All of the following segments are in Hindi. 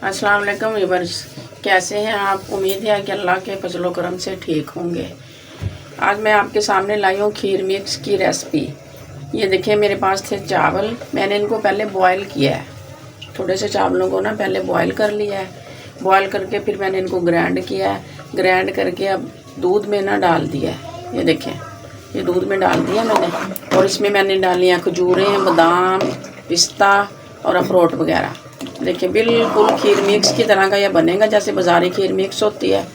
अस्सलाम वालेकुम व्यूअर्स, कैसे हैं आप। उम्मीद है कि अल्लाह के फजलो करम से ठीक होंगे। आज मैं आपके सामने लाई हूँ खीर मिक्स की रेसिपी। ये देखिए मेरे पास थे चावल, मैंने इनको पहले बॉयल किया है। थोड़े से चावलों को ना पहले बॉयल कर लिया है। बॉयल करके फिर मैंने इनको ग्राइंड किया है। ग्राइंड करके अब दूध में ना डाल दिया है। ये देखें, ये दूध में डाल दिया मैंने, और इसमें मैंने डाली हैं खजूरें, बादाम, पिस्ता और अखरोट वगैरह। देखिए बिल्कुल खीर मिक्स की तरह का यह बनेगा, जैसे बाज़ारी खीर मिक्स होती है।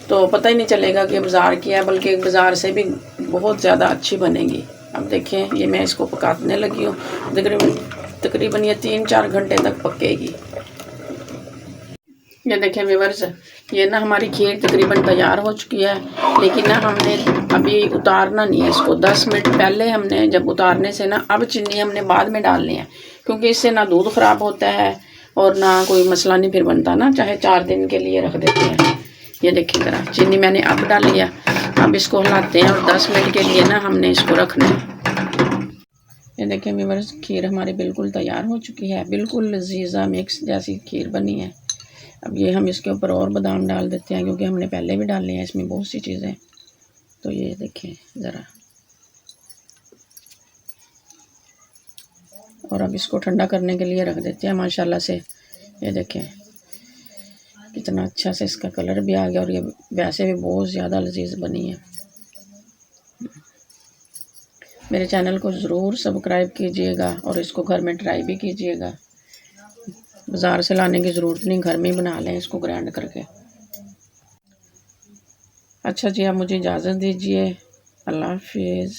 तो पता ही नहीं चलेगा कि बाज़ार की है, बल्कि बाज़ार से भी बहुत ज़्यादा अच्छी बनेगी। अब देखें ये मैं इसको पकाने लगी हूँ। तकरीबन ये 3-4 घंटे तक पकेगी। ये देखें व्यूअर्स, ये ना हमारी खीर तकरीबन तैयार हो चुकी है, लेकिन ना हमने अभी उतारना नहीं है इसको। 10 मिनट पहले हमने जब उतारने से ना, अब चीनी हमने बाद में डालनी है, क्योंकि इससे ना दूध ख़राब होता है और ना कोई मसला नहीं फिर बनता ना, चाहे 4 दिन के लिए रख देते हैं। ये देखिए ज़रा, चीनी मैंने अब डाल लिया। अब इसको हिलाते हैं और 10 मिनट के लिए ना हमने इसको रखना है। ये देखिए व्यूअर्स, खीर हमारी बिल्कुल तैयार हो चुकी है। बिल्कुल लजीजा मिक्स जैसी खीर बनी है। अब ये हम इसके ऊपर और बादाम डाल देते हैं, क्योंकि हमने पहले भी डालने हैं इसमें बहुत सी चीज़ें। तो ये देखें ज़रा, और अब इसको ठंडा करने के लिए रख देते हैं माशाल्लाह से। ये देखें कितना अच्छा से इसका कलर भी आ गया, और ये वैसे भी बहुत ज़्यादा लजीज बनी है। मेरे चैनल को ज़रूर सब्सक्राइब कीजिएगा और इसको घर में ट्राई भी कीजिएगा। बाज़ार से लाने की ज़रूरत नहीं, घर में ही बना लें इसको ग्राइंड करके। अच्छा जी, आप मुझे इजाज़त दीजिए। अल्लाह हाफिज़।